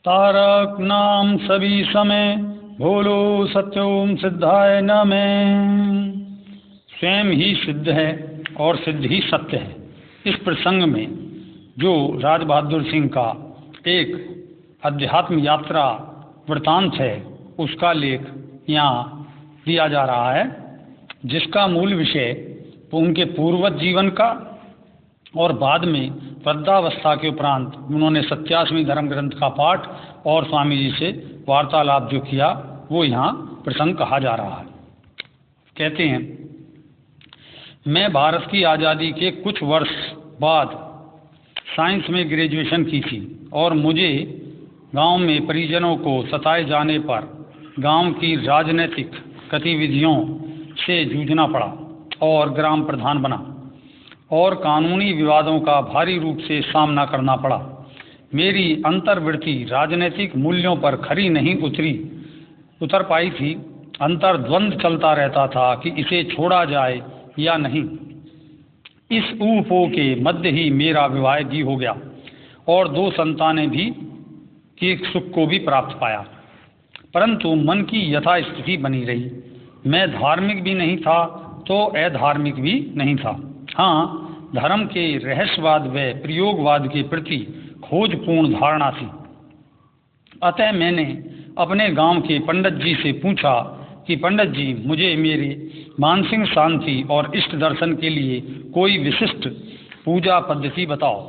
तारक नाम सभी समय, भोलो सत्योम सिद्धाय नमः। स्वयं ही सिद्ध है और सिद्ध ही सत्य है। इस प्रसंग में जो राज बहादुर सिंह का एक अध्यात्म यात्रा वृतांत है, उसका लेख यहाँ दिया जा रहा है, जिसका मूल विषय उनके पूर्वज जीवन का और बाद में वृद्धावस्था के उपरांत उन्होंने 87वें धर्म ग्रंथ का पाठ और स्वामी जी से वार्तालाप जो किया, वो यहाँ प्रसंग कहा जा रहा है। कहते हैं, मैं भारत की आज़ादी के कुछ वर्ष बाद साइंस में ग्रेजुएशन की थी और मुझे गांव में परिजनों को सताए जाने पर गांव की राजनीतिक गतिविधियों से जूझना पड़ा और ग्राम प्रधान बना और कानूनी विवादों का भारी रूप से सामना करना पड़ा। मेरी अंतर्वृत्ति राजनीतिक मूल्यों पर खरी नहीं उतर पाई थी। अंतर्द्वंद चलता रहता था कि इसे छोड़ा जाए या नहीं। इस ऊपो के मध्य ही मेरा विवाह भी हो गया और 2 संतानें भी की सुख को भी प्राप्त पाया, परंतु मन की यथास्थिति बनी रही। मैं धार्मिक भी नहीं था तो अधार्मिक भी नहीं था। हाँ, धर्म के रहस्यवाद व प्रयोगवाद के प्रति खोजपूर्ण धारणा थी। अतः मैंने अपने गांव के पंडित जी से पूछा कि पंडित जी, मुझे मेरे मानसिक शांति और इष्ट दर्शन के लिए कोई विशिष्ट पूजा पद्धति बताओ।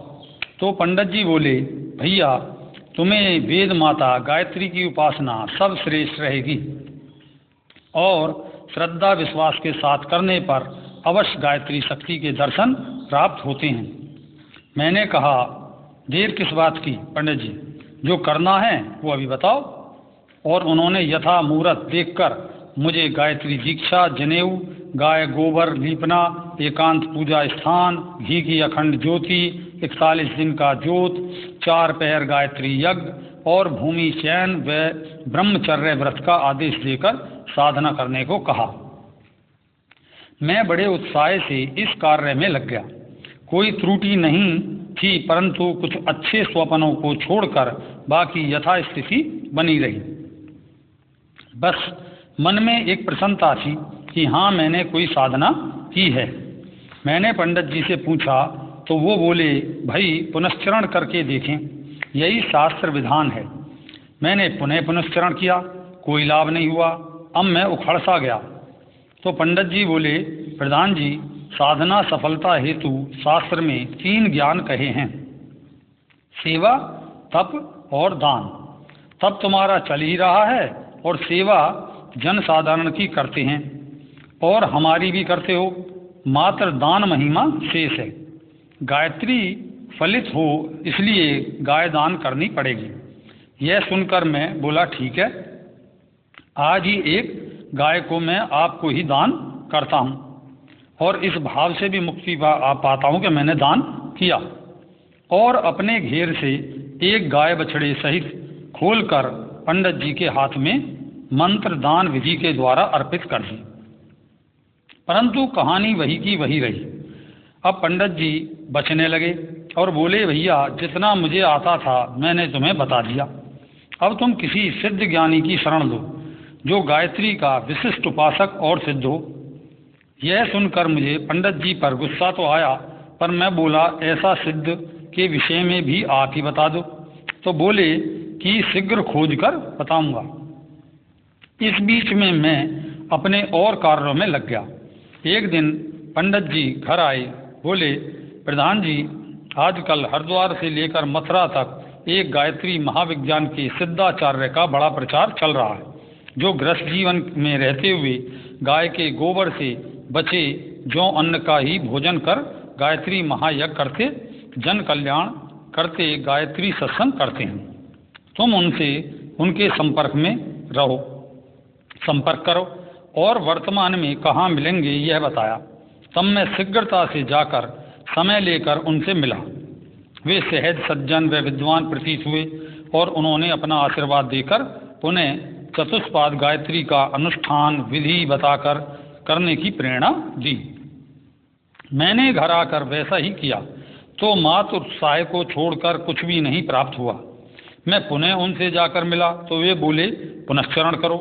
तो पंडित जी बोले, भैया, तुम्हें वेद माता गायत्री की उपासना सर्वश्रेष्ठ रहेगी और श्रद्धा विश्वास के साथ करने पर अवश्य गायत्री शक्ति के दर्शन प्राप्त होते हैं। मैंने कहा, देर किस बात की पंडित जी, जो करना है वो अभी बताओ। और उन्होंने यथा मुहूर्त देखकर मुझे गायत्री दीक्षा, जनेऊ, गाय गोबर लीपना, एकांत पूजा स्थान, घी की अखंड ज्योति, 41 दिन का ज्योत, 4 पहर गायत्री यज्ञ और भूमि चयन व ब्रह्मचर्य व्रत का आदेश देकर साधना करने को कहा। मैं बड़े उत्साह से इस कार्य में लग गया। कोई त्रुटि नहीं थी, परंतु कुछ अच्छे स्वप्नों को छोड़कर बाकी यथास्थिति बनी रही। बस मन में एक प्रसन्नता थी कि हाँ, मैंने कोई साधना की है। मैंने पंडित जी से पूछा तो वो बोले, भाई पुनश्चरण करके देखें, यही शास्त्र विधान है। मैंने पुनश्चरण किया, कोई लाभ नहीं हुआ। अब मैं उखड़ सा गया। तो पंडित जी बोले, प्रधान जी, साधना सफलता हेतु शास्त्र में 3 ज्ञान कहे हैं, सेवा, तप और दान। तप तुम्हारा चल ही रहा है और सेवा जन साधारण की करते हैं और हमारी भी करते हो, मात्र दान महिमा शेष है। गायत्री फलित हो इसलिए गाय दान करनी पड़ेगी। यह सुनकर मैं बोला, ठीक है, आज ही एक गाय को मैं आपको ही दान करता हूँ और इस भाव से भी मुक्ति पाता हूँ कि मैंने दान किया। और अपने घेर से एक गाय बछड़े सहित खोलकर पंडित जी के हाथ में मंत्र दान विधि के द्वारा अर्पित कर दी। परंतु कहानी वही की वही रही। अब पंडित जी बचने लगे और बोले, भैया, जितना मुझे आता था मैंने तुम्हें बता दिया। अब तुम किसी सिद्ध ज्ञानी की शरण लो जो गायत्री का विशिष्ट उपासक और सिद्ध हो। यह सुनकर मुझे पंडित जी पर गुस्सा तो आया, पर मैं बोला, ऐसा सिद्ध के विषय में भी आप ही बता दो। तो बोले कि शीघ्र खोज कर बताऊंगा। इस बीच में मैं अपने और कार्यों में लग गया। एक दिन पंडित जी घर आए, बोले, प्रधान जी, आजकल हरिद्वार से लेकर मथुरा तक एक गायत्री महाविज्ञान के सिद्धाचार्य का बड़ा प्रचार चल रहा है, जो गृहस्थ जीवन में रहते हुए गाय के गोबर से बचे जौ अन्न का ही भोजन कर गायत्री महायज्ञ करते, जन कल्याण करते, गायत्री सत्संग करते हैं। तुम उनसे उनके संपर्क करो और वर्तमान में कहाँ मिलेंगे यह बताया। तब मैं शीघ्रता से जाकर समय लेकर उनसे मिला। वे सहज सज्जन व विद्वान प्रतीत हुए और उन्होंने अपना आशीर्वाद देकर उन्हें चतुष्पाद गायत्री का अनुष्ठान विधि बताकर करने की प्रेरणा दी। मैंने घर आकर वैसा ही किया तो मातृ उत्साह को छोड़कर कुछ भी नहीं प्राप्त हुआ। मैं पुनः उनसे जाकर मिला तो वे बोले पुनश्चरण करो।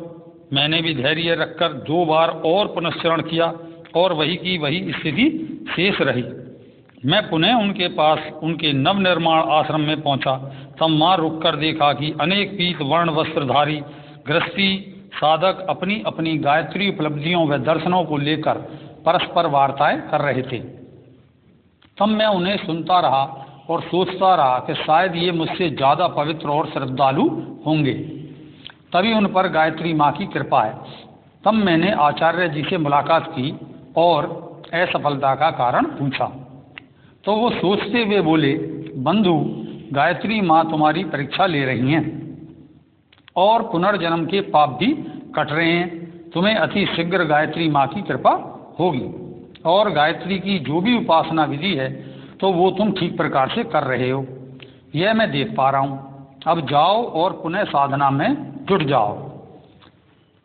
मैंने भी धैर्य रखकर 2 बार और पुनश्चरण किया और वही की वही स्थिति शेष रही। मैं पुनः उनके पास उनके नवनिर्माण आश्रम में पहुंचा। तब वहाँ रुककर देखा कि अनेक पीत वर्ण वस्त्रधारी गृहस्थी साधक अपनी अपनी गायत्री उपलब्धियों व दर्शनों को लेकर परस्पर वार्ताएं कर रहे थे। तब मैं उन्हें सुनता रहा और सोचता रहा कि शायद ये मुझसे ज़्यादा पवित्र और श्रद्धालु होंगे, तभी उन पर गायत्री माँ की कृपा है। तब मैंने आचार्य जी से मुलाकात की और असफलता का कारण पूछा तो वो सोचते हुए बोले, बंधु, गायत्री माँ तुम्हारी परीक्षा ले रही हैं और पुनर्जन्म के पाप भी कट रहे हैं। तुम्हें अति शीघ्र गायत्री माँ की कृपा होगी और गायत्री की जो भी उपासना विधि है तो वो तुम ठीक प्रकार से कर रहे हो, यह मैं देख पा रहा हूँ। अब जाओ और पुनः साधना में जुट जाओ,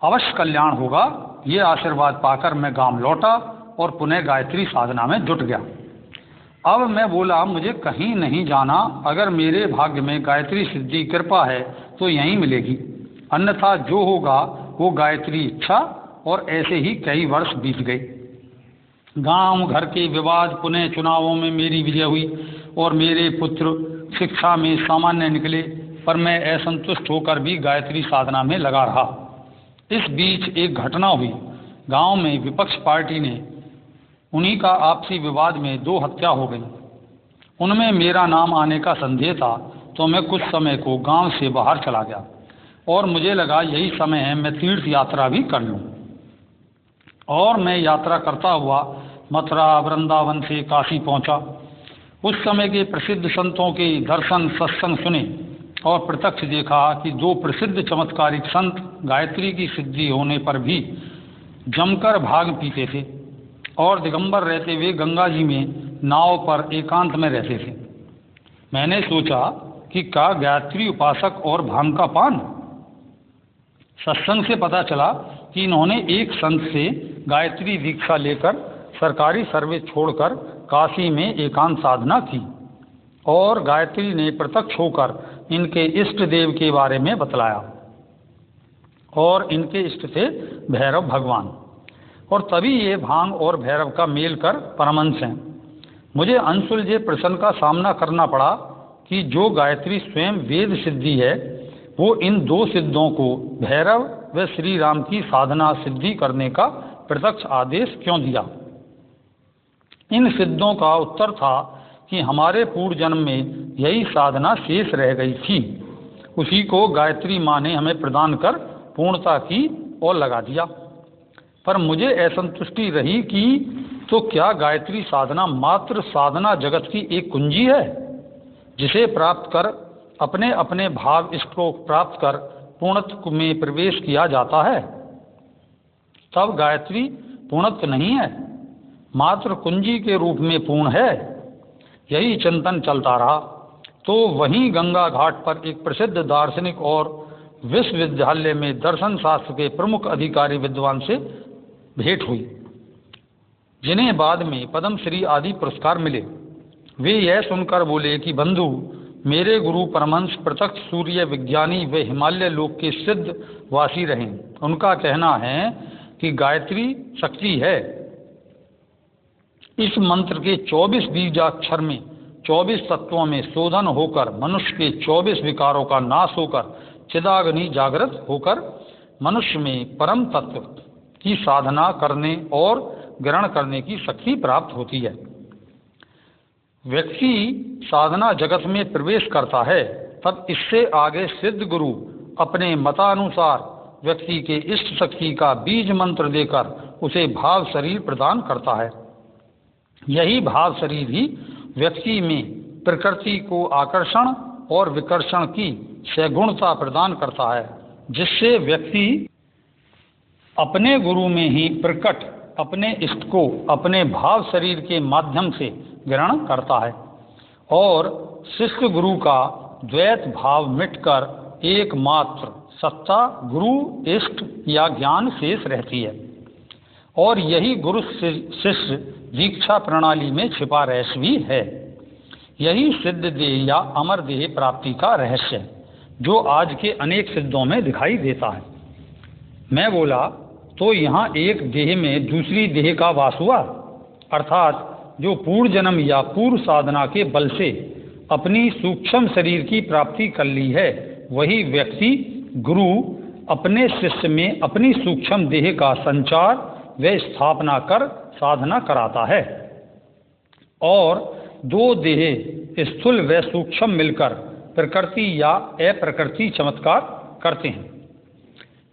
अवश्य कल्याण होगा। ये आशीर्वाद पाकर मैं गांव लौटा और पुनः गायत्री साधना में जुट गया। अब मैं बोला, मुझे कहीं नहीं जाना, अगर मेरे भाग्य में गायत्री सिद्धि कृपा है तो यहीं मिलेगी, अन्यथा जो होगा वो गायत्री इच्छा। और ऐसे ही कई वर्ष बीत गए। गांव घर के विवाद, पुनः चुनावों में मेरी विजय हुई और मेरे पुत्र शिक्षा में सामान्य निकले, पर मैं असंतुष्ट होकर भी गायत्री साधना में लगा रहा। इस बीच एक घटना हुई। गांव में विपक्ष पार्टी ने उन्हीं का आपसी विवाद में 2 हत्या हो गई। उनमें मेरा नाम आने का संदेह था तो मैं कुछ समय को गांव से बाहर चला गया और मुझे लगा यही समय है मैं तीर्थ यात्रा भी कर लूं। और मैं यात्रा करता हुआ मथुरा वृंदावन से काशी पहुंचा। उस समय के प्रसिद्ध संतों के दर्शन सत्संग सुने और प्रत्यक्ष देखा कि 2 प्रसिद्ध चमत्कारिक संत गायत्री की सिद्धि होने पर भी जमकर भांग पीते थे और दिगंबर रहते हुए गंगा जी में नाव पर एकांत में रहते थे। मैंने सोचा कि क्या गायत्री उपासक और भांग का पान? सत्संग से पता चला कि इन्होंने एक संत से गायत्री दीक्षा लेकर सरकारी सर्विस छोड़कर काशी में एकांत साधना की और गायत्री ने प्रत्यक्ष होकर इनके इष्ट देव के बारे में बतलाया और इनके इष्ट थे भैरव भगवान, और तभी ये भांग और भैरव का मेल कर परमहंस हैं। मुझे अनसुलझे प्रश्न का सामना करना पड़ा कि जो गायत्री स्वयं वेद सिद्धि है वो इन 2 सिद्धों को भैरव व श्री राम की साधना सिद्धि करने का प्रत्यक्ष आदेश क्यों दिया। इन सिद्धों का उत्तर था कि हमारे पूर्व जन्म में यही साधना शेष रह गई थी, उसी को गायत्री माँ ने हमें प्रदान कर पूर्णता की और लगा दिया। पर मुझे असंतुष्टि रही कि तो क्या गायत्री साधना मात्र साधना जगत की एक कुंजी है जिसे प्राप्त कर अपने अपने भाव इष्ट को प्राप्त कर पूर्णत्व में प्रवेश किया जाता है? तब गायत्री पूर्णत्व नहीं है, मात्र कुंजी के रूप में पूर्ण है। यही चिंतन चलता रहा तो वहीं गंगा घाट पर एक प्रसिद्ध दार्शनिक और विश्वविद्यालय में दर्शन शास्त्र के प्रमुख अधिकारी विद्वान से भेंट हुई, जिन्हें बाद में पद्मश्री आदि पुरस्कार मिले। वे यह सुनकर बोले कि बंधु, मेरे गुरु परमहंस प्रत्यक्ष सूर्य विज्ञानी व हिमालय लोक के सिद्ध वासी रहे। उनका कहना है कि गायत्री शक्ति है। इस मंत्र के 24 बीजाक्षर में 24 तत्वों में शोधन होकर मनुष्य के 24 विकारों का नाश होकर चिदाग्नि जागृत होकर मनुष्य में परम तत्व की साधना करने और ग्रहण करने की शक्ति प्राप्त होती है। व्यक्ति साधना जगत में प्रवेश करता है तब इससे आगे सिद्ध गुरु अपने मतानुसार व्यक्ति के इष्ट शक्ति का बीज मंत्र देकर उसे भाव शरीर प्रदान करता है। यही भाव शरीर ही व्यक्ति में प्रकृति को आकर्षण और विकर्षण की सगुणता प्रदान करता है, जिससे व्यक्ति अपने गुरु में ही प्रकट अपने इष्ट को अपने भाव शरीर के माध्यम से ग्रहण करता है और शिष्य गुरु का द्वैत भाव मिटकर एकमात्र सत्ता गुरु इष्ट या ज्ञान शेष रहती है। और यही गुरु शिष्य दीक्षा प्रणाली में छिपा रहस्य भी है। यही सिद्ध देह या अमर देह प्राप्ति का रहस्य है। जो आज के अनेक सिद्धों में दिखाई देता है। मैं बोला, तो यहाँ एक देह में दूसरी देह का वास हुआ, अर्थात जो पूर्व जन्म या पूर्व साधना के बल से अपनी सूक्ष्म शरीर की प्राप्ति कर ली है, वही व्यक्ति गुरु अपने शिष्य में अपनी सूक्ष्म देह का संचार व स्थापना कर साधना कराता है, और दो देह स्थूल व सूक्ष्म मिलकर प्रकृति या अप्रकृति चमत्कार करते हैं।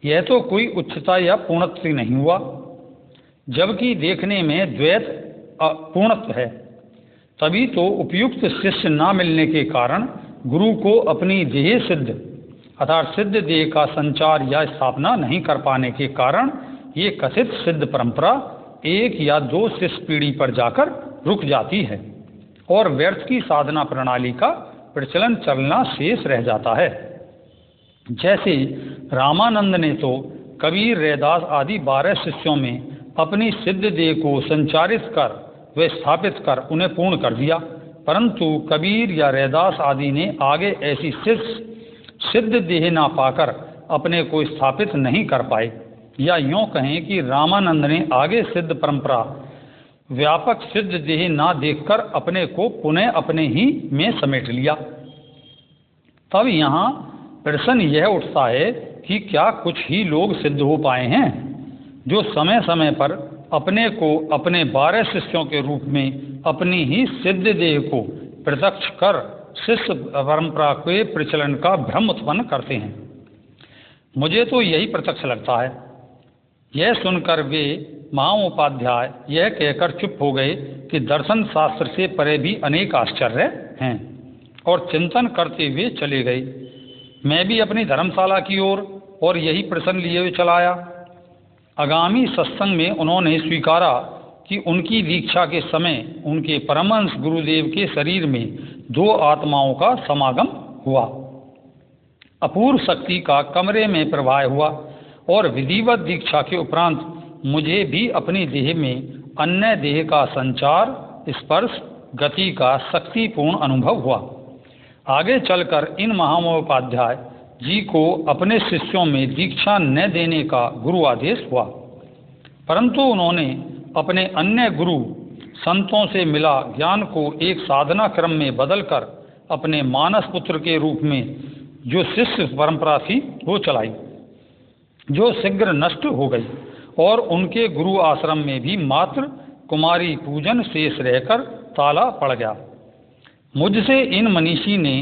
यह तो कोई उच्चता या पूर्णत्व नहीं हुआ, जबकि देखने में द्वैत पूर्णत्व है। तभी तो उपयुक्त शिष्य न मिलने के कारण गुरु को अपनी देह सिद्ध अर्थात सिद्ध देह का संचार या स्थापना नहीं कर पाने के कारण ये कथित सिद्ध परंपरा एक या दो शिष्य पीढ़ी पर जाकर रुक जाती है और व्यर्थ की साधना प्रणाली का प्रचलन चलना शेष रह जाता है। जैसे रामानंद ने तो कबीर, रैदास आदि 12 शिष्यों में अपनी सिद्ध देह को संचारित कर व स्थापित कर उन्हें पूर्ण कर दिया, परंतु कबीर या रैदास आदि ने आगे ऐसी सिद्ध देह ना पाकर अपने को स्थापित नहीं कर पाए। या यूँ कहें कि रामानंद ने आगे सिद्ध परंपरा व्यापक सिद्ध देह ना देखकर अपने को पुनः अपने ही में समेट लिया। तब यहाँ प्रश्न यह उठता है कि क्या कुछ ही लोग सिद्ध हो पाए हैं जो समय समय पर अपने को अपने 12 शिष्यों के रूप में अपनी ही सिद्ध देह को प्रत्यक्ष कर शिष्य परंपरा के प्रचलन का भ्रम उत्पन्न करते हैं। मुझे तो यही प्रत्यक्ष लगता है। यह सुनकर वे महाउपाध्याय यह कहकर चुप हो गए कि दर्शन शास्त्र से परे भी अनेक आश्चर्य हैं, और चिंतन करते हुए चले गए। मैं भी अपनी धर्मशाला की ओर और यही प्रश्न लिए हुए चलाया। आगामी सत्संग में उन्होंने स्वीकारा कि उनकी दीक्षा के समय उनके परमहंस गुरुदेव के शरीर में 2 आत्माओं का समागम हुआ। अपूर्व शक्ति का कमरे में प्रवाह हुआ और विधिवत दीक्षा के उपरांत मुझे भी अपनी देह में अन्य देह का संचार, स्पर्श, गति का शक्तिपूर्ण अनुभव हुआ। आगे चलकर इन महामहोपाध्याय जी को अपने शिष्यों में दीक्षा न देने का गुरु आदेश हुआ, परंतु उन्होंने अपने अन्य गुरु संतों से मिला ज्ञान को एक साधना क्रम में बदलकर अपने मानस पुत्र के रूप में जो शिष्य परंपरा थी वो चलाई, जो शीघ्र नष्ट हो गई, और उनके गुरु आश्रम में भी मात्र कुमारी पूजन शेष रहकर ताला पड़ गया। मुझसे इन मनीषी ने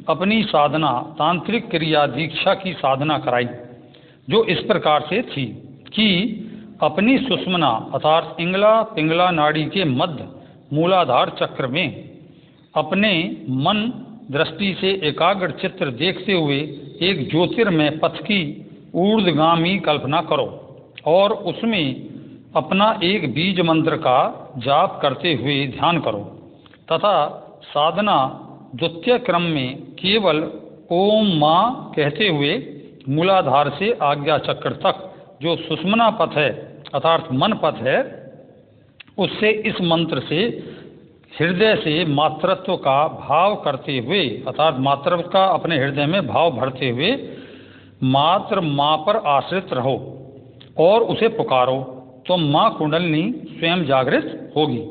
अपनी साधना तांत्रिक क्रिया दीक्षा की साधना कराई, जो इस प्रकार से थी कि अपनी सुषुम्ना अर्थात इंगला पिंगला नाड़ी के मध्य मूलाधार चक्र में अपने मन दृष्टि से एकाग्र चित्र देखते हुए एक ज्योतिर्मय पथ की ऊर्ध्वगामी कल्पना करो और उसमें अपना एक बीज मंत्र का जाप करते हुए ध्यान करो तथा साधना द्वितीय क्रम में केवल ओम मां कहते हुए मूलाधार से आज्ञा चक्र तक जो सुषुम्ना पथ है अर्थात मन पथ है, उससे इस मंत्र से हृदय से मातृत्व का भाव करते हुए अर्थात मातृत्व का अपने हृदय में भाव भरते हुए मात्र माँ पर आश्रित रहो और उसे पुकारो तो माँ कुंडलिनी स्वयं जागृत होगी।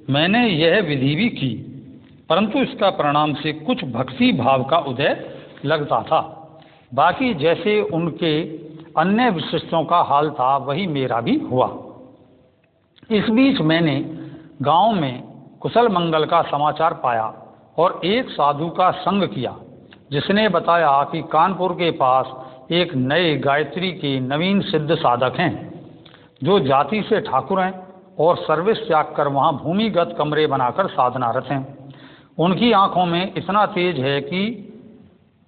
मैंने यह विधि भी की, परंतु इसका परिणाम से कुछ भक्ति भाव का उदय लगता था। बाकी जैसे उनके अन्य विशिष्टों का हाल था वही मेरा भी हुआ। इस बीच मैंने गांव में कुशल मंगल का समाचार पाया और एक साधु का संग किया, जिसने बताया कि कानपुर के पास एक नए गायत्री के नवीन सिद्ध साधक हैं जो जाति से ठाकुर हैं और सर्विस त्याग कर वहाँ भूमिगत कमरे बनाकर साधनारत हैं। उनकी आंखों में इतना तेज है कि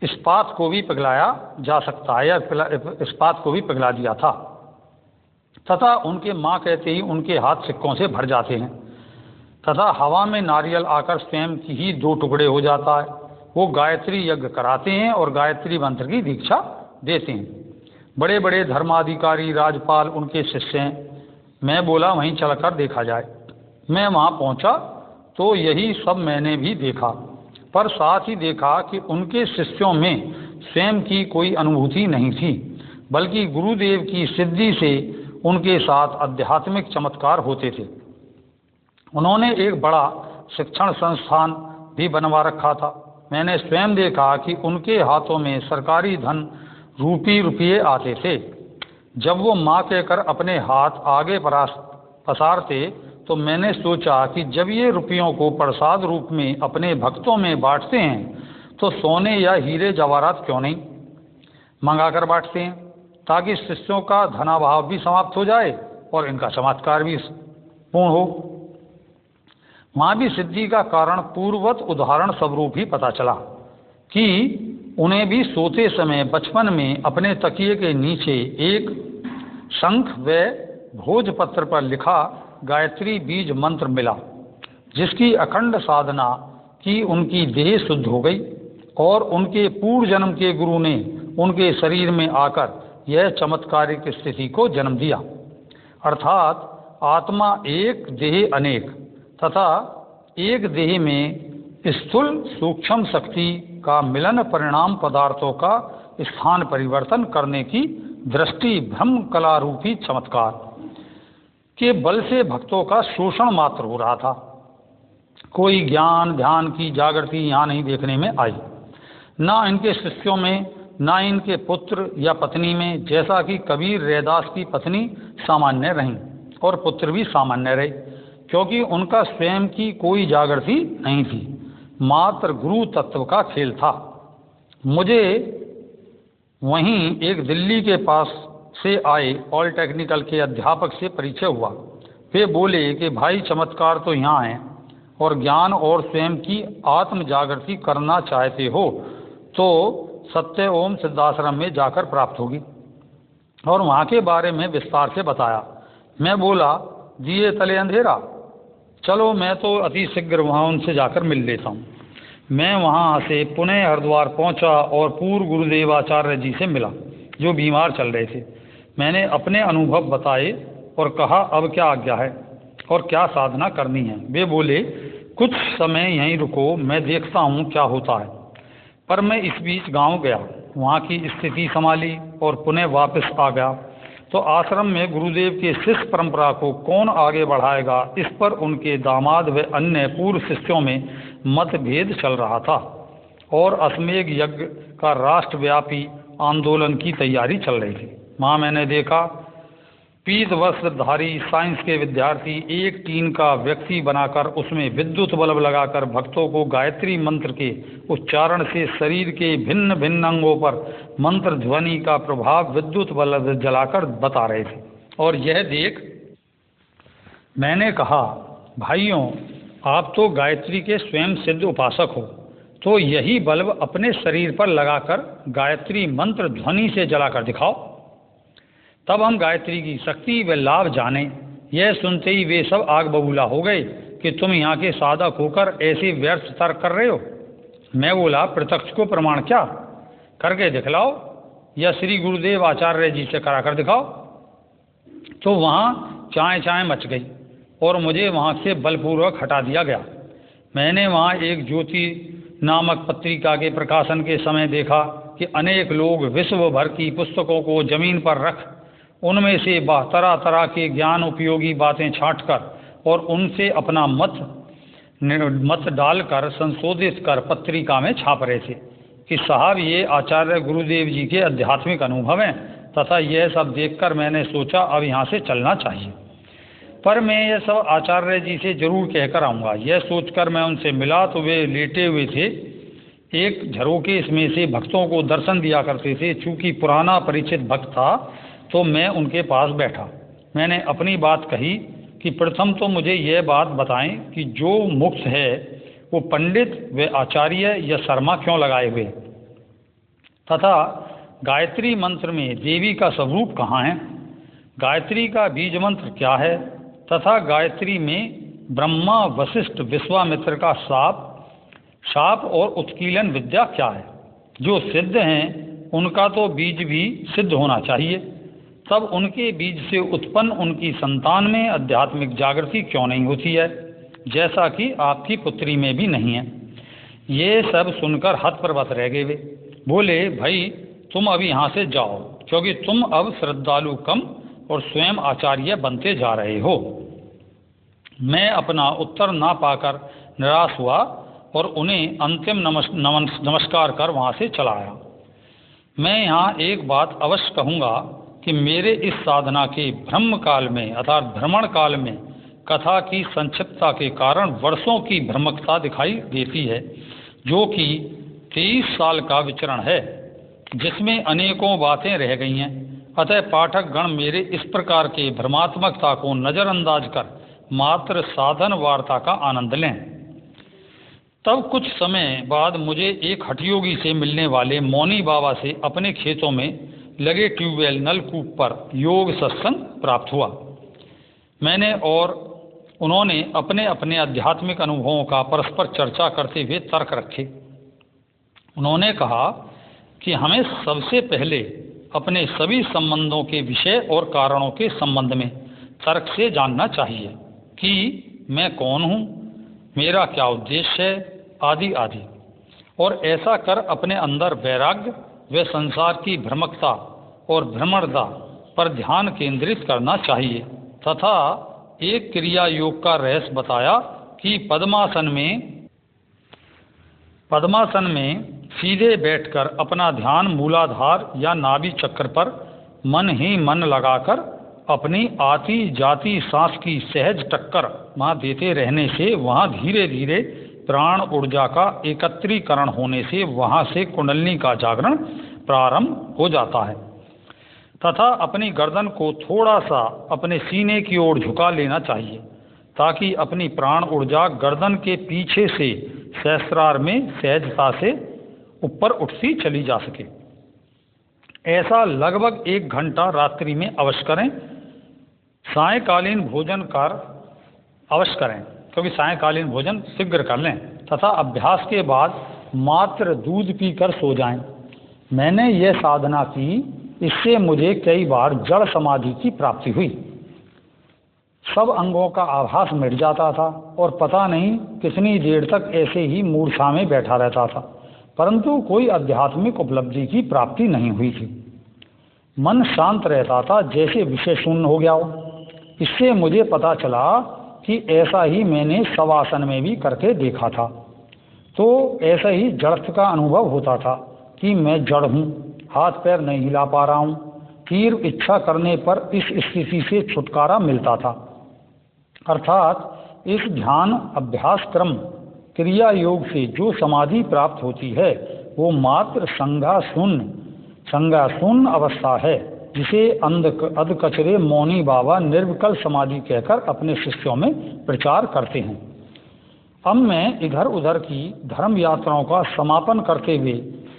इस्पात को भी पिघलाया जा सकता है या इस्पात को भी पिघला दिया था, तथा उनके माँ कहते ही उनके हाथ सिक्कों से भर जाते हैं तथा हवा में नारियल आकर स्वयं ही 2 टुकड़े हो जाता है। वो गायत्री यज्ञ कराते हैं और गायत्री मंत्र की दीक्षा देते हैं। बड़े बड़े धर्माधिकारी राजपाल उनके शिष्य हैं। मैं बोला वहीं चलकर देखा जाए। मैं वहाँ पहुँचा तो यही सब मैंने भी देखा, पर साथ ही देखा कि उनके शिष्यों में स्वयं की कोई अनुभूति नहीं थी, बल्कि गुरुदेव की सिद्धि से उनके साथ आध्यात्मिक चमत्कार होते थे। उन्होंने एक बड़ा शिक्षण संस्थान भी बनवा रखा था। मैंने स्वयं देखा कि उनके हाथों में सरकारी धन रूपी रुपये आते थे। जब वो माँ कहकर अपने हाथ आगे पसारते तो मैंने सोचा कि जब ये रुपयों को प्रसाद रूप में अपने भक्तों में बांटते हैं तो सोने या हीरे जवाहरात क्यों नहीं मंगाकर बांटते हैं, ताकि शिष्यों का धनाभाव भी समाप्त हो जाए और इनका चमत्कार भी पूर्ण हो। वहाँ भी सिद्धि का कारण पूर्ववत उदाहरण स्वरूप ही पता चला कि उन्हें भी सोते समय बचपन में अपने तकिए के नीचे एक शंख व भोजपत्र पर लिखा गायत्री बीज मंत्र मिला, जिसकी अखंड साधना की उनकी देह शुद्ध हो गई और उनके पूर्व जन्म के गुरु ने उनके शरीर में आकर यह चमत्कारिक स्थिति को जन्म दिया। अर्थात आत्मा एक देह अनेक तथा एक देह में स्थूल सूक्ष्म शक्ति का मिलन परिणाम पदार्थों का स्थान परिवर्तन करने की दृष्टि ब्रह्म कला रूपी चमत्कार के बल से भक्तों का शोषण मात्र हो रहा था। कोई ज्ञान ध्यान की जागृति यहाँ नहीं देखने में आई, ना इनके शिष्यों में, ना इनके पुत्र या पत्नी में, जैसा कि कबीर रैदास की पत्नी सामान्य रहीं और पुत्र भी सामान्य रहे, क्योंकि उनका स्वयं की कोई जागृति नहीं थी, मात्र गुरु तत्व का खेल था। मुझे वहीं एक दिल्ली के पास से आए पॉलिटेक्निकल के अध्यापक से परिचय हुआ। वे बोले कि भाई, चमत्कार तो यहाँ हैं और ज्ञान और स्वयं की आत्म जागृति करना चाहते हो तो सत्य ओम सिद्धाश्रम में जाकर प्राप्त होगी, और वहाँ के बारे में विस्तार से बताया। मैं बोला, दिए तले अंधेरा, चलो मैं तो अति शीघ्र वहाँ उनसे जाकर मिल लेता हूँ। मैं वहाँ से पुणे हरिद्वार पहुँचा और पूर्व गुरुदेव आचार्य जी से मिला, जो बीमार चल रहे थे। मैंने अपने अनुभव बताए और कहा, अब क्या आज्ञा है और क्या साधना करनी है। वे बोले, कुछ समय यहीं रुको, मैं देखता हूँ क्या होता है। पर मैं इस बीच गांव गया, वहाँ की स्थिति संभाली और पुनः वापस आ गया तो आश्रम में गुरुदेव के शिष्य परंपरा को कौन आगे बढ़ाएगा, इस पर उनके दामाद व अन्य पूर्व शिष्यों में मतभेद चल रहा था और अश्वमेध यज्ञ का राष्ट्रव्यापी आंदोलन की तैयारी चल रही थी। वहाँ मैंने देखा पीत वस्त्रधारी साइंस के विद्यार्थी एक टीन का व्यक्ति बनाकर उसमें विद्युत बल्ब लगाकर भक्तों को गायत्री मंत्र के उच्चारण से शरीर के भिन्न भिन्न अंगों पर मंत्र ध्वनि का प्रभाव विद्युत बल्ब जलाकर बता रहे थे। और यह देख मैंने कहा, भाइयों, आप तो गायत्री के स्वयं सिद्ध उपासक हो, तो यही बल्ब अपने शरीर पर लगाकर गायत्री मंत्र ध्वनि से जलाकर दिखाओ, तब हम गायत्री की शक्ति व लाभ जाने। यह सुनते ही वे सब आग बबूला हो गए कि तुम यहाँ के साधक होकर ऐसे व्यर्थ तर्क कर रहे हो। मैं बोला, प्रत्यक्ष को प्रमाण क्या, करके दिखलाओ या श्री गुरुदेव आचार्य जी से कराकर दिखाओ। तो वहाँ चाय चाय मच गई और मुझे वहाँ से बलपूर्वक हटा दिया गया। मैंने वहाँ एक ज्योति नामक पत्रिका के प्रकाशन के समय देखा कि अनेक लोग विश्व भर की पुस्तकों को जमीन पर रख उनमें से तरह तरह के ज्ञान उपयोगी बातें छांटकर और उनसे अपना मत डालकर संशोधित कर पत्रिका में छाप रहे थे कि साहब, ये आचार्य गुरुदेव जी के आध्यात्मिक अनुभव हैं। तथा यह सब देखकर मैंने सोचा, अब यहाँ से चलना चाहिए, पर मैं यह सब आचार्य जी से जरूर कहकर आऊँगा। यह सोचकर मैं उनसे मिला तो वे लेटे हुए थे। एक झरोके इसमें से भक्तों को दर्शन दिया करते थे। चूँकि पुराना परिचित भक्त था तो मैं उनके पास बैठा। मैंने अपनी बात कही कि प्रथम तो मुझे यह बात बताएं कि जो मुक्त है वो पंडित व आचार्य या शर्मा क्यों लगाए हुए, तथा गायत्री मंत्र में देवी का स्वरूप कहाँ है, गायत्री का बीज मंत्र क्या है, तथा गायत्री में ब्रह्मा वशिष्ठ विश्वामित्र का शाप और उत्कीलन विद्या क्या है। जो सिद्ध हैं उनका तो बीज भी सिद्ध होना चाहिए, तब उनके बीज से उत्पन्न उनकी संतान में आध्यात्मिक जागृति क्यों नहीं होती है, जैसा कि आपकी पुत्री में भी नहीं है। ये सब सुनकर हत प्रभत रह गए वे बोले, भाई तुम अब यहाँ से जाओ, क्योंकि तुम अब श्रद्धालु कम और स्वयं आचार्य बनते जा रहे हो। मैं अपना उत्तर ना पाकर निराश हुआ और उन्हें अंतिम नमस्कार कर वहाँ से चला आया। मैं यहाँ एक बात अवश्य कहूँगा कि मेरे इस साधना के भ्रम काल में अर्थात भ्रमण काल में कथा की संक्षिप्तता के कारण वर्षों की भ्रमकता दिखाई देती है, जो कि 23 साल का विचरण है, जिसमें अनेकों बातें रह गई हैं। अतः पाठक गण मेरे इस प्रकार के भ्रमात्मकता को नज़रअंदाज कर मात्र साधन वार्ता का आनंद लें। तब कुछ समय बाद मुझे एक हठयोगी से मिलने वाले मौनी बाबा से अपने खेतों में लगे ट्यूबवेल नलकूप पर योग सत्संग प्राप्त हुआ। मैंने और उन्होंने अपने अपने आध्यात्मिक अनुभवों का परस्पर चर्चा करते हुए तर्क रखे। उन्होंने कहा कि हमें सबसे पहले अपने सभी संबंधों के विषय और कारणों के संबंध में तर्क से जानना चाहिए कि मैं कौन हूँ, मेरा क्या उद्देश्य है, आदि आदि, और ऐसा कर अपने अंदर वैराग्य व संसार की भ्रमकता और भ्रमणता पर ध्यान केंद्रित करना चाहिए तथा एक क्रिया योग का रहस्य बताया कि पद्मासन में सीधे बैठकर अपना ध्यान मूलाधार या नाभि चक्र पर मन ही मन लगाकर अपनी आती जाती सांस की सहज टक्कर वहाँ देते रहने से वहाँ धीरे धीरे प्राण ऊर्जा का एकत्रीकरण होने से वहाँ से कुंडलिनी का जागरण प्रारंभ हो जाता है तथा अपनी गर्दन को थोड़ा सा अपने सीने की ओर झुका लेना चाहिए ताकि अपनी प्राण ऊर्जा गर्दन के पीछे से सहस्रार में सहजता से ऊपर उठती चली जा सके। ऐसा लगभग 1 घंटा रात्रि में अवश्य करें। सायंकालीन भोजन कर अवश्य करें, क्योंकि सायंकालीन भोजन शीघ्र कर लें तथा अभ्यास के बाद मात्र दूध पीकर सो जाएं। मैंने यह साधना की, इससे मुझे कई बार जड़ समाधि की प्राप्ति हुई। सब अंगों का आभास मिट जाता था और पता नहीं कितनी देर तक ऐसे ही मूर्छा में बैठा रहता था, परंतु कोई आध्यात्मिक उपलब्धि की प्राप्ति नहीं हुई थी। मन शांत रहता था, जैसे विषय शून्य हो गया हो। इससे मुझे पता चला कि ऐसा ही मैंने शवासन में भी करके देखा था, तो ऐसा ही जड़त्व का अनुभव होता था कि मैं जड़ हूँ, हाथ पैर नहीं हिला पा रहा हूँ। तीव्र इच्छा करने पर इस स्थिति से छुटकारा मिलता था। अर्थात इस ध्यान अभ्यास क्रम क्रिया योग से जो समाधि प्राप्त होती है वो मात्र संज्ञा शून्य अवस्था है, जिसे अधकचरे मौनी बाबा निर्विकल्प समाधि कहकर अपने शिष्यों में प्रचार करते हैं। अब मैं इधर उधर की धर्म यात्राओं का समापन करते हुए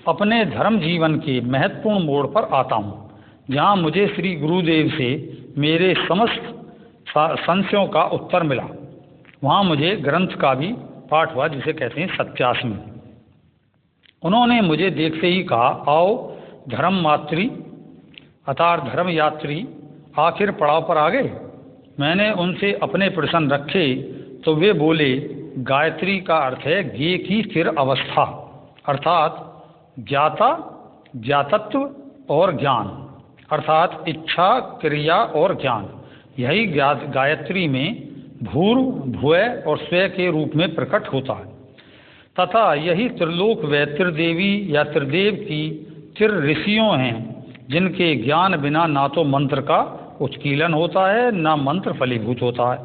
अपने धर्म जीवन के महत्वपूर्ण मोड़ पर आता हूँ, जहाँ मुझे श्री गुरुदेव से मेरे समस्त संशयों का उत्तर मिला। वहाँ मुझे ग्रंथ का भी पाठ हुआ, जिसे कहते हैं सत्यास्मी। उन्होंने मुझे देखते ही कहा, आओ धर्म यात्री आखिर पड़ाव पर आ गए। मैंने उनसे अपने प्रश्न रखे तो वे बोले, गायत्री का अर्थ है ज्ञेय की स्थिर अवस्था, अर्थात ज्ञाता, ज्ञातत्व और ज्ञान, अर्थात इच्छा, क्रिया और ज्ञान। यही गायत्री में भूर् भुवः और स्व के रूप में प्रकट होता है तथा यही त्रिलोक व त्रिदेवी या त्रिदेव की ऋषियों हैं, जिनके ज्ञान बिना ना तो मंत्र का उत्कीलन होता है ना मंत्र फलीभूत होता है।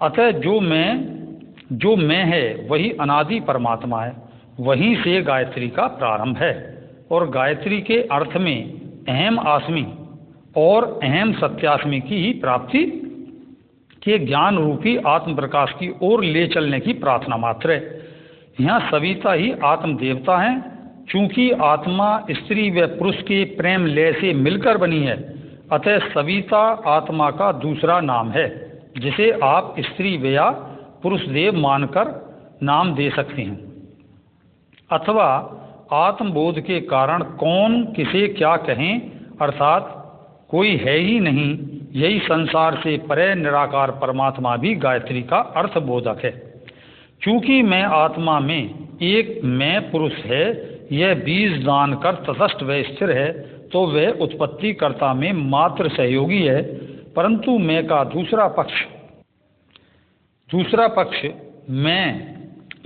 अतः जो मैं है वही अनादि परमात्मा है, वहीं से गायत्री का प्रारंभ है और गायत्री के अर्थ में अहम आस्मी और अहम सत्यास्मी की ही प्राप्ति के ज्ञान रूपी आत्म प्रकाश की ओर ले चलने की प्रार्थना मात्र है। यहाँ सविता ही आत्म देवता हैं, चूंकि आत्मा स्त्री व पुरुष के प्रेम लय से मिलकर बनी है, अतः सविता आत्मा का दूसरा नाम है, जिसे आप स्त्री व या पुरुष देव मानकर नाम दे सकते हैं। अथवा आत्मबोध के कारण कौन किसे क्या कहें, अर्थात कोई है ही नहीं, यही संसार से परे निराकार परमात्मा भी गायत्री का अर्थबोधक है। चूंकि मैं आत्मा में एक मैं पुरुष है, यह बीज दान कर तटस्थ व स्थिर है तो वह उत्पत्तिकर्ता में मात्र सहयोगी है, परंतु मैं का दूसरा पक्ष मैं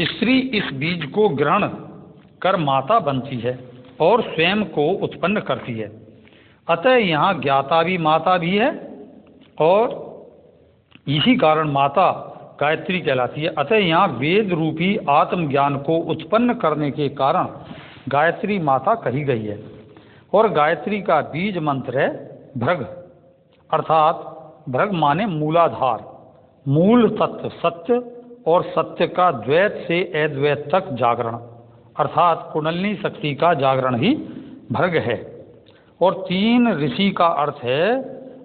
स्त्री इस बीज को ग्रहण कर माता बनती है और स्वयं को उत्पन्न करती है। अतः यहाँ ज्ञाता भी माता भी है और इसी कारण माता गायत्री कहलाती है। अतः यहाँ वेद रूपी आत्मज्ञान को उत्पन्न करने के कारण गायत्री माता कही गई है। और गायत्री का बीज मंत्र है भृग, अर्थात भृग माने मूलाधार, मूल तत्व सत्य और सत्य का द्वैत से अद्वैत तक जागरण, अर्थात कुंडलिनी शक्ति का जागरण ही भृग है। और 3 ऋषि का अर्थ है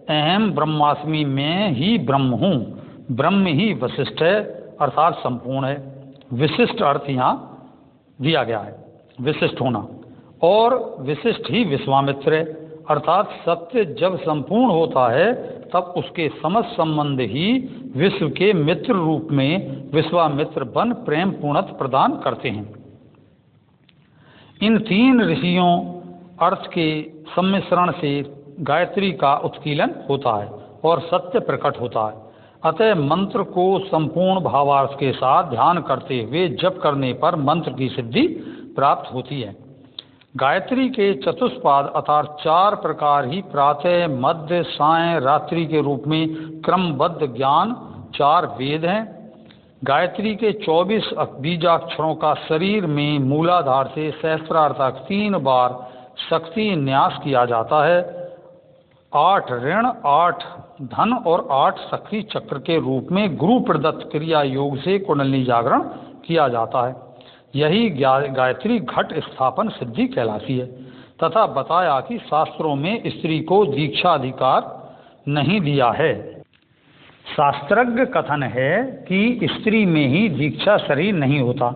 अहम ब्रह्मास्मि, में ही ब्रह्म हूँ, ब्रह्म ही वशिष्ठ है अर्थात संपूर्ण है। विशिष्ट अर्थ यहाँ दिया गया है, विशिष्ट होना, और विशिष्ट ही विश्वामित्र है, अर्थात सत्य जब संपूर्ण होता है तब उसके समस्त संबंध ही विश्व के मित्र रूप में विश्वामित्र बन प्रेम पूर्णत प्रदान करते हैं। इन 3 ऋषियों अर्थ के सम्मिश्रण से गायत्री का उत्कीलन होता है और सत्य प्रकट होता है। अतः मंत्र को संपूर्ण भावार्थ के साथ ध्यान करते हुए जप करने पर मंत्र की सिद्धि प्राप्त होती है। गायत्री के चतुष्पाद अर्थात 4 प्रकार ही प्रातः, मध्य, सायं, रात्रि के रूप में क्रमबद्ध ज्ञान 4 वेद हैं। गायत्री के 24 बीजाक्षरों का शरीर में मूलाधार से सहस्त्रार तक 3 बार शक्ति न्यास किया जाता है। 8 ऋण, 8 धन और 8 शक्ति चक्र के रूप में गुरु प्रदत्त क्रिया योग से कुंडलिनी जागरण किया जाता है। यही गायत्री घट स्थापन सिद्धि कहलाती है। तथा बताया कि शास्त्रों में स्त्री को दीक्षाधिकार नहीं दिया है। शास्त्रज्ञ कथन है कि स्त्री में ही दीक्षा शरीर नहीं होता,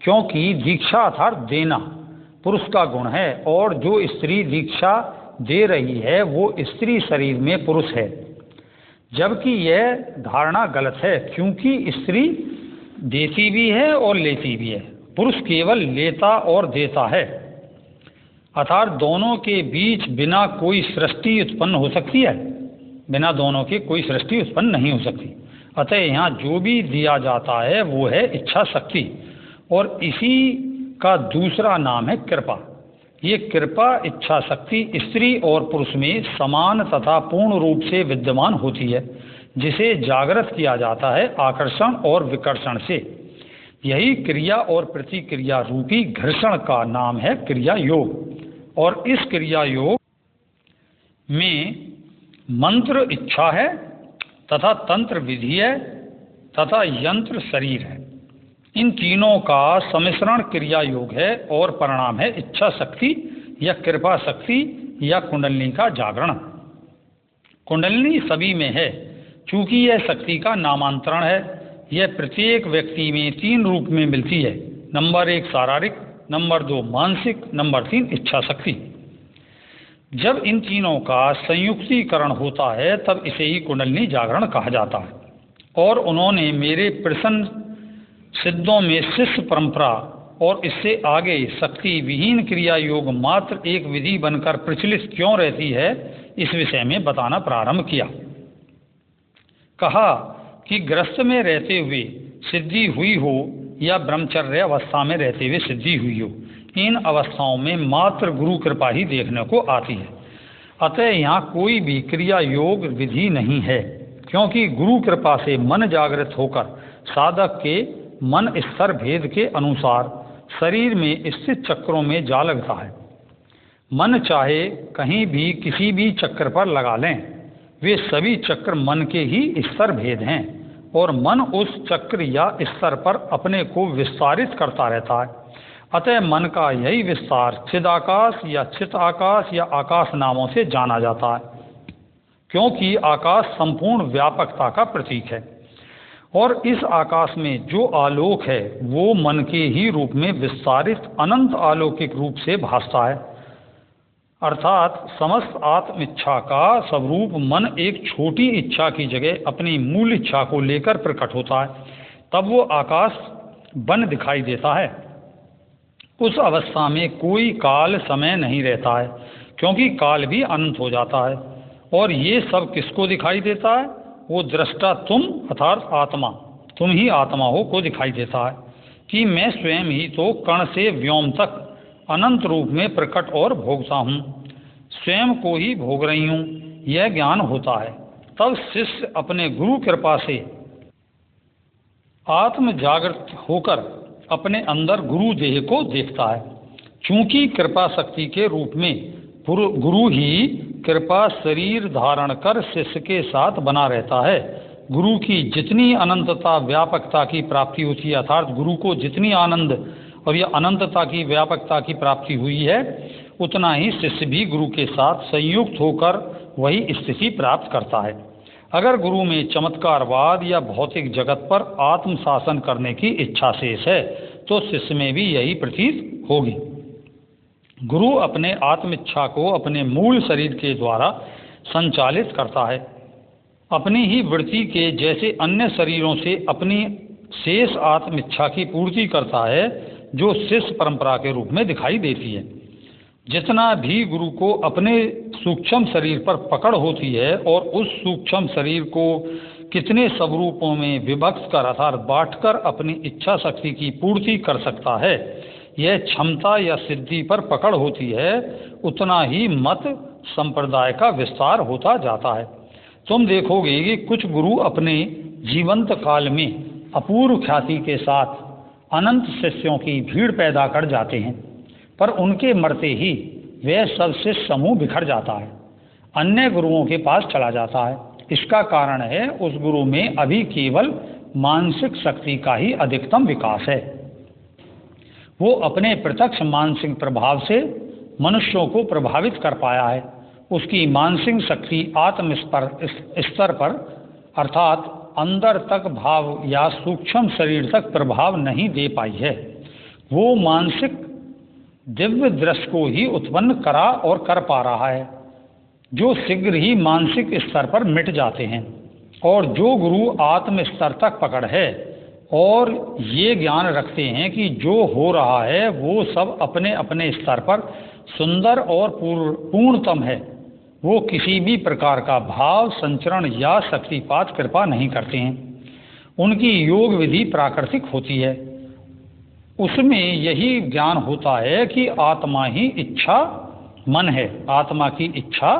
क्योंकि दीक्षा अर्थात देना पुरुष का गुण है और जो स्त्री दीक्षा दे रही है वो स्त्री शरीर में पुरुष है, जबकि यह धारणा गलत है, क्योंकि स्त्री देती भी है और लेती भी है, पुरुष केवल लेता और देता है। अर्थात दोनों के बीच बिना कोई सृष्टि उत्पन्न हो सकती है, बिना दोनों के कोई सृष्टि उत्पन्न नहीं हो सकती। अतः यहाँ जो भी दिया जाता है वो है इच्छा शक्ति, और इसी का दूसरा नाम है कृपा। ये कृपा इच्छा शक्ति स्त्री और पुरुष में समान तथा पूर्ण रूप से विद्यमान होती है, जिसे जागृत किया जाता है आकर्षण और विकर्षण से। यही क्रिया और प्रतिक्रिया रूपी घर्षण का नाम है क्रिया योग। और इस क्रिया योग में मंत्र इच्छा है तथा तंत्र विधि है तथा यंत्र शरीर है। इन तीनों का सम्मिश्रण क्रिया योग है और परिणाम है इच्छा शक्ति या कृपा शक्ति या कुंडलिनी का जागरण। कुंडलिनी सभी में है, चूंकि यह शक्ति का नामांतरण है। यह प्रत्येक व्यक्ति में 3 रूप में मिलती है। नंबर 1 शारीरिक, नंबर 2 मानसिक, नंबर 3 इच्छा शक्ति। जब इन तीनों का संयुक्तीकरण होता है तब इसे ही कुंडलिनी जागरण कहा जाता है। और उन्होंने मेरे प्रसन्न सिद्धों में शिष्य परंपरा और इससे आगे शक्ति विहीन क्रिया योग मात्र एक विधि बनकर प्रचलित क्यों रहती है, इस विषय में बताना प्रारंभ किया। कहा कि गृहस्थ में रहते हुए सिद्धि हुई हो या ब्रह्मचर्य अवस्था में रहते हुए सिद्धि हुई हो, इन अवस्थाओं में मात्र गुरु कृपा ही देखने को आती है। अतः यहाँ कोई भी क्रिया योग विधि नहीं है, क्योंकि गुरु कृपा से मन जागृत होकर साधक के मन स्तर भेद के अनुसार शरीर में स्थित चक्रों में जा लगता है। मन चाहे कहीं भी किसी भी चक्र पर लगा लें, वे सभी चक्र मन के ही स्तर भेद हैं और मन उस चक्र या स्तर पर अपने को विस्तारित करता रहता है। अतः मन का यही विस्तार चिदाकाश या चित आकाश या आकाश नामों से जाना जाता है, क्योंकि आकाश संपूर्ण व्यापकता का प्रतीक है। और इस आकाश में जो आलोक है वो मन के ही रूप में विस्तारित अनंत अलौकिक रूप से भासता है। अर्थात समस्त आत्म इच्छा का स्वरूप मन एक छोटी इच्छा की जगह अपनी मूल इच्छा को लेकर प्रकट होता है, तब वो आकाश बन दिखाई देता है। उस अवस्था में कोई काल समय नहीं रहता है, क्योंकि काल भी अनंत हो जाता है। और ये सब किसको दिखाई देता है? वो दृष्टा तुम अर्थात आत्मा, तुम ही आत्मा हो को दिखाई देता है कि मैं स्वयं ही तो कण से व्योम तक अनंत रूप में प्रकट और भोगता हूँ, स्वयं को ही भोग रही हूँ, यह ज्ञान होता है। तब शिष्य अपने गुरु कृपा से आत्म जागृत होकर अपने अंदर गुरु देह को देखता है। चूंकि कृपा शक्ति के रूप में गुरु ही कृपा शरीर धारण कर शिष्य के साथ बना रहता है। गुरु की जितनी अनंतता व्यापकता की प्राप्ति होती है, अर्थात गुरु को जितनी आनंद और यह अनंतता की व्यापकता की प्राप्ति हुई है, उतना ही शिष्य भी गुरु के साथ संयुक्त होकर वही स्थिति प्राप्त करता है। अगर गुरु में चमत्कारवाद या भौतिक जगत पर आत्म शासन करने की इच्छा शेष है, तो शिष्य में भी यही प्रतीत होगी। गुरु अपने आत्मिच्छा को अपने मूल शरीर के द्वारा संचालित करता है, अपनी ही वृत्ति के जैसे अन्य शरीरों से अपनी शेष आत्मिच्छा की पूर्ति करता है, जो शिष्य परंपरा के रूप में दिखाई देती है। जितना भी गुरु को अपने सूक्ष्म शरीर पर पकड़ होती है और उस सूक्ष्म शरीर को कितने स्वरूपों में विभक्त कर अर्थात बांटकर अपनी इच्छा शक्ति की पूर्ति कर सकता है, यह क्षमता या सिद्धि पर पकड़ होती है, उतना ही मत संप्रदाय का विस्तार होता जाता है। तुम देखोगे कि कुछ गुरु अपने जीवंत काल में अपूर्व ख्याति के साथ अनंत शिष्यों की भीड़ पैदा कर जाते हैं, पर उनके मरते ही वह सब शिष्य समूह बिखर जाता है, अन्य गुरुओं के पास चला जाता है। इसका कारण है उस गुरु में अभी केवल मानसिक शक्ति का ही अधिकतम विकास है। वो अपने प्रत्यक्ष मानसिक प्रभाव से मनुष्यों को प्रभावित कर पाया है। उसकी मानसिक शक्ति आत्म स्तर पर अर्थात अंदर तक भाव या सूक्ष्म शरीर तक प्रभाव नहीं दे पाई है। वो मानसिक दिव्य दृश्य को ही उत्पन्न करा और कर पा रहा है, जो शीघ्र ही मानसिक स्तर पर मिट जाते हैं। और जो गुरु आत्म स्तर तक पकड़ है और ये ज्ञान रखते हैं कि जो हो रहा है वो सब अपने अपने स्तर पर सुंदर और पूर्णतम है, वो किसी भी प्रकार का भाव संचरण या शक्तिपात कृपा नहीं करते हैं। उनकी योग विधि प्राकृतिक होती है। उसमें यही ज्ञान होता है कि आत्मा ही इच्छा मन है, आत्मा की इच्छा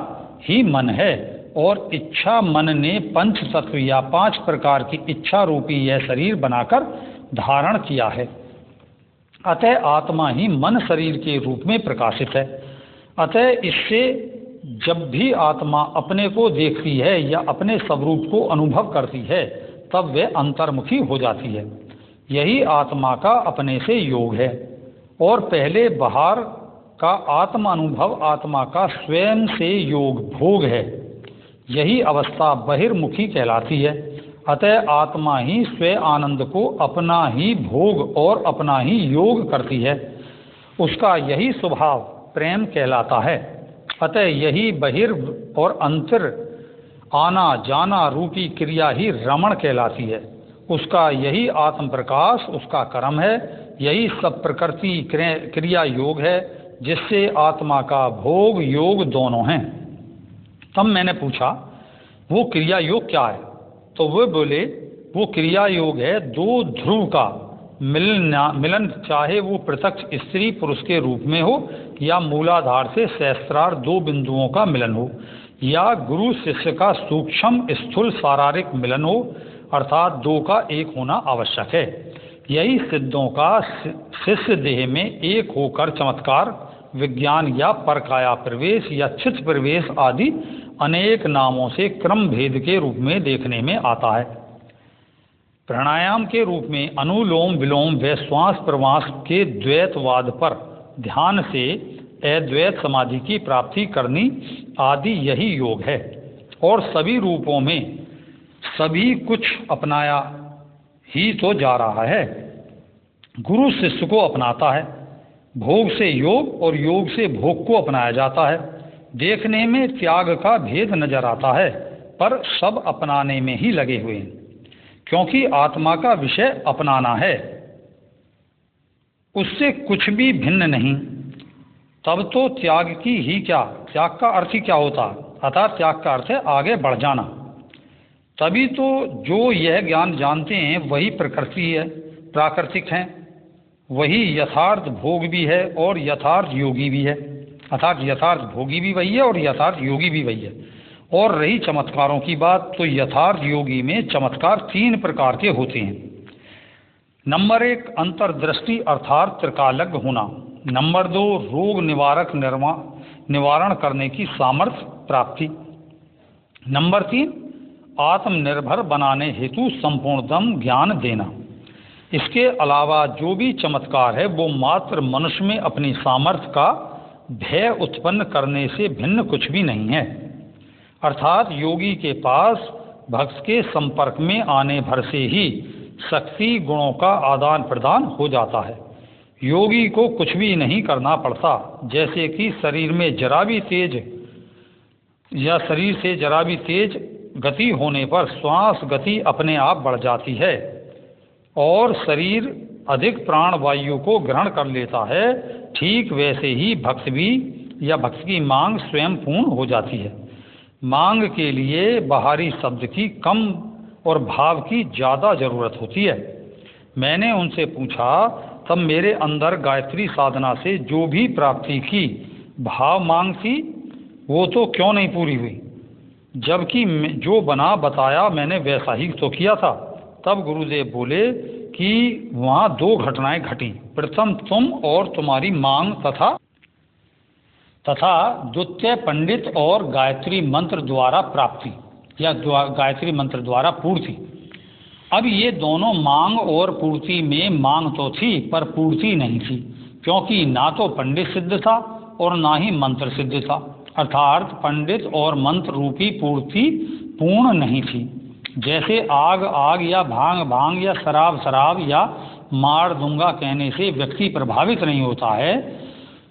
ही मन है, और इच्छा मन ने पंच तत्व या 5 प्रकार की इच्छा रूपी यह शरीर बनाकर धारण किया है। अतः आत्मा ही मन शरीर के रूप में प्रकाशित है। अतः इससे जब भी आत्मा अपने को देखती है या अपने स्वरूप को अनुभव करती है, तब वह अंतर्मुखी हो जाती है। यही आत्मा का अपने से योग है। और पहले बाहर का आत्म अनुभव आत्मा का स्वयं से योग भोग है। यही अवस्था बहिर्मुखी कहलाती है। अतः आत्मा ही स्वयं आनंद को अपना ही भोग और अपना ही योग करती है। उसका यही स्वभाव प्रेम कहलाता है। अतः यही बहिर् और अंतर आना जाना रूपी क्रिया ही रमण कहलाती है। उसका यही आत्म प्रकाश उसका कर्म है। यही सब प्रकृति क्रिया योग है, जिससे आत्मा का भोग योग दोनों हैं। तब मैंने पूछा वो क्रिया योग क्या है? तो वे बोले वो क्रिया योग है 2 ध्रुव का मिलन, चाहे वो प्रत्यक्ष स्त्री पुरुष के रूप में हो या मूलाधार से सहस्त्रार 2 बिंदुओं का मिलन हो, या गुरु शिष्य का सूक्ष्म स्थूल शारीरिक मिलन हो, अर्थात 2 का एक होना आवश्यक है। यही सिद्धों का शिष्य देह में एक होकर चमत्कार, विज्ञान या परकाया प्रवेश या चित्त प्रवेश आदि अनेक नामों से क्रम भेद के रूप में देखने में आता है। प्राणायाम के रूप में अनुलोम विलोम व श्वास प्रवास के द्वैतवाद पर ध्यान से अद्वैत समाधि की प्राप्ति करनी आदि यही योग है। और सभी रूपों में सभी कुछ अपनाया ही तो जा रहा है। गुरु शिष्य को अपनाता है, भोग से योग और योग से भोग को अपनाया जाता है। देखने में त्याग का भेद नजर आता है, पर सब अपनाने में ही लगे हुए हैं, क्योंकि आत्मा का विषय अपनाना है। उससे कुछ भी भिन्न नहीं, तब तो त्याग की ही क्या, त्याग का अर्थ ही क्या होता, अर्थात त्याग का अर्थ है आगे बढ़ जाना। तभी तो जो यह ज्ञान जानते हैं वही प्रकृति है, प्राकृतिक हैं, वही यथार्थ भोग भी है और यथार्थ योगी भी है, अर्थात यथार्थ भोगी भी वही है और यथार्थ योगी भी वही है। और रही चमत्कारों की बात, तो यथार्थ योगी में चमत्कार 3 प्रकार के होते हैं। नंबर 1 अंतर्दृष्टि अर्थात त्रिकालज्ञ होना। नंबर 2 रोग निवारक निवारण करने की सामर्थ्य प्राप्ति। नंबर 3 आत्मनिर्भर बनाने हेतु संपूर्णतम ज्ञान देना। इसके अलावा जो भी चमत्कार है वो मात्र मनुष्य में अपनी सामर्थ्य का भय उत्पन्न करने से भिन्न कुछ भी नहीं है, अर्थात योगी के पास भक्त के संपर्क में आने भर से ही शक्ति गुणों का आदान प्रदान हो जाता है। योगी को कुछ भी नहीं करना पड़ता, जैसे कि शरीर में जरा भी तेज या शरीर से जरा भी तेज गति होने पर श्वास गति अपने आप बढ़ जाती है और शरीर अधिक प्राण वायु को ग्रहण कर लेता है। ठीक वैसे ही भक्त भी या भक्त की मांग स्वयं पूर्ण हो जाती है। मांग के लिए बाहरी शब्द की कम और भाव की ज़्यादा ज़रूरत होती है। मैंने उनसे पूछा, तब मेरे अंदर गायत्री साधना से जो भी प्राप्ति की भाव मांग थी वो तो क्यों नहीं पूरी हुई, जबकि जो बना बताया मैंने वैसा ही तो किया था। तब गुरुदेव बोले कि वहाँ 2 घटनाएं घटी, प्रथम तुम और तुम्हारी मांग तथा द्वितीय पंडित और गायत्री मंत्र द्वारा प्राप्ति या गायत्री मंत्र द्वारा पूर्ति। अब ये दोनों मांग और पूर्ति में मांग तो थी पर पूर्ति नहीं थी, क्योंकि ना तो पंडित सिद्ध था और ना ही मंत्र सिद्ध था, अर्थात पंडित और मंत्र रूपी पूर्ति पूर्ण नहीं थी। जैसे आग आग या भांग भांग या शराब शराब या मार दूंगा कहने से व्यक्ति प्रभावित नहीं होता है,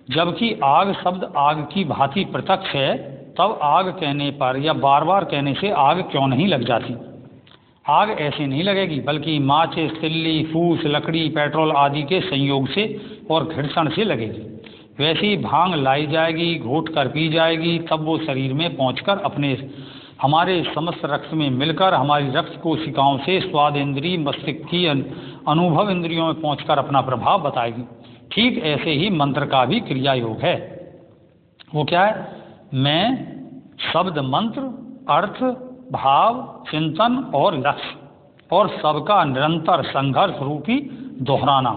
जबकि आग शब्द आग की भांति प्रत्यक्ष है, तब आग कहने पर या बार बार कहने से आग क्यों नहीं लग जाती। आग ऐसे नहीं लगेगी, बल्कि माचिस, तिल्ली, फूस, लकड़ी, पेट्रोल आदि के संयोग से और घर्षण से लगेगी। वैसे ही भांग लाई जाएगी, घोट कर पी जाएगी, तब वो शरीर में पहुंचकर हमारे समस्त रक्त में मिलकर हमारी रक्त कोशिकाओं से स्वाद इंद्रिय मस्तिष्क की अनुभव इंद्रियों में पहुंचकर अपना प्रभाव बताएगी। ठीक ऐसे ही मंत्र का भी क्रिया योग है। वो क्या है? मैं शब्द मंत्र अर्थ भाव चिंतन और लक्ष्य और सबका निरंतर संघर्ष रूपी दोहराना,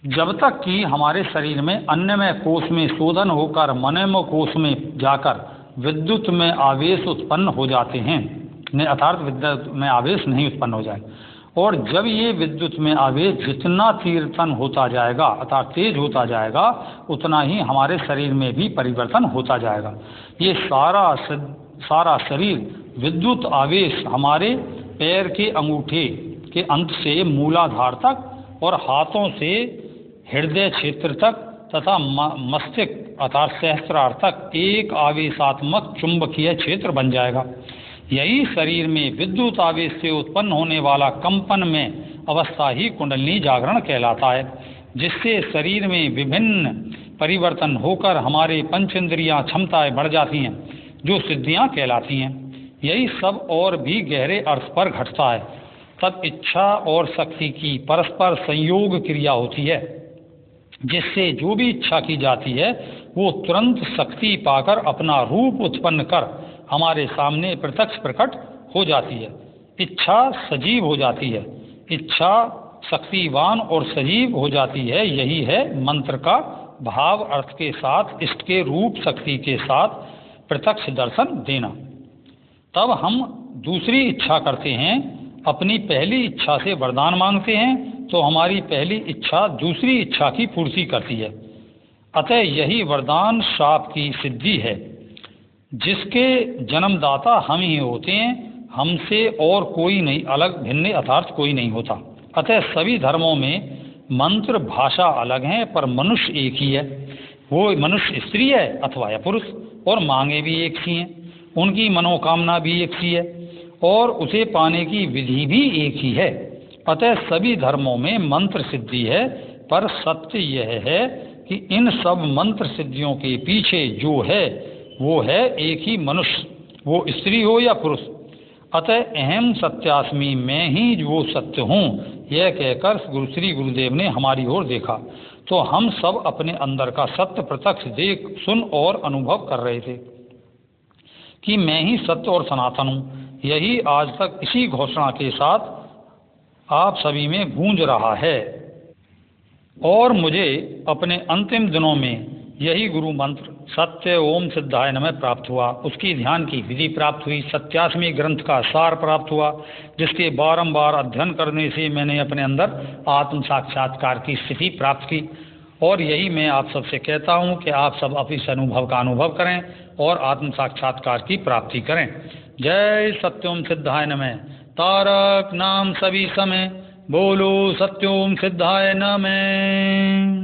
जब तक कि हमारे शरीर में अन्नमय कोश में शोधन होकर मनोमय कोश में जाकर विद्युत में आवेश उत्पन्न हो जाते हैं, अर्थात विद्युत में आवेश नहीं उत्पन्न हो जाए। और जब ये विद्युत में आवेश जितना तीव्रतन होता जाएगा अर्थात तेज होता जाएगा, उतना ही हमारे शरीर में भी परिवर्तन होता जाएगा। ये सारा शरीर विद्युत आवेश हमारे पैर के अंगूठे के अंत से मूलाधार तक और हाथों से हृदय क्षेत्र तक तथा मस्तिष्क अर्थात सहस्त्रार तक एक आवेशात्मक चुंबकीय क्षेत्र बन जाएगा। यही शरीर में विद्युत आवेश से उत्पन्न होने वाला कंपन में अवस्था ही कुंडलिनी जागरण कहलाता है, जिससे शरीर में विभिन्न परिवर्तन होकर हमारे पंचेंद्रियां क्षमताएं बढ़ जाती हैं, जो सिद्धियां कहलाती हैं। यही सब और भी गहरे अर्थ पर घटता है। तब इच्छा और शक्ति की परस्पर संयोग क्रिया होती है, जिससे जो भी इच्छा की जाती है वो तुरंत शक्ति पाकर अपना रूप उत्पन्न कर हमारे सामने प्रत्यक्ष प्रकट हो जाती है। इच्छा सजीव हो जाती है, इच्छा शक्तिवान और सजीव हो जाती है। यही है मंत्र का भाव अर्थ के साथ इष्ट के रूप शक्ति के साथ प्रत्यक्ष दर्शन देना। तब हम दूसरी इच्छा करते हैं, अपनी पहली इच्छा से वरदान मांगते हैं, तो हमारी पहली इच्छा दूसरी इच्छा की पूर्ति करती है। अतः यही वरदान शाप की सिद्धि है, जिसके जन्मदाता हम ही होते हैं, हमसे और कोई नहीं, अलग भिन्न अर्थात कोई नहीं होता। अतः सभी धर्मों में मंत्र भाषा अलग हैं, पर मनुष्य एक ही है। वो मनुष्य स्त्री है अथवा या पुरुष, और मांगे भी एक सी हैं, उनकी मनोकामना भी एक सी है और उसे पाने की विधि भी एक ही है। अतः सभी धर्मों में मंत्र सिद्धि है, पर सत्य यह है कि इन सब मंत्र सिद्धियों के पीछे जो है वो है एक ही मनुष्य, वो स्त्री हो या पुरुष। अतः अहम सत्यास्मि, मैं ही वो सत्य हूँ, यह कहकर श्री गुरुदेव ने हमारी ओर देखा तो हम सब अपने अंदर का सत्य प्रत्यक्ष देख सुन और अनुभव कर रहे थे कि मैं ही सत्य और सनातन हूँ। यही आज तक इसी घोषणा के साथ आप सभी में गूंज रहा है और मुझे अपने अंतिम दिनों में यही गुरु मंत्र सत्य ओम सिद्धाय नमः प्राप्त हुआ। उसकी ध्यान की विधि प्राप्त हुई, सत्यास्मी ग्रंथ का सार प्राप्त हुआ, जिसके बारंबार अध्ययन करने से मैंने अपने अंदर आत्म साक्षात्कार की स्थिति प्राप्त की। और यही मैं आप सबसे कहता हूँ कि आप सब इस अनुभव का अनुभव करें और आत्म साक्षात्कार की प्राप्ति करें। जय सत्योम सिद्धाय नमः। तारक नाम सभी समय, बोलो सत्योम सिद्धाय नमः।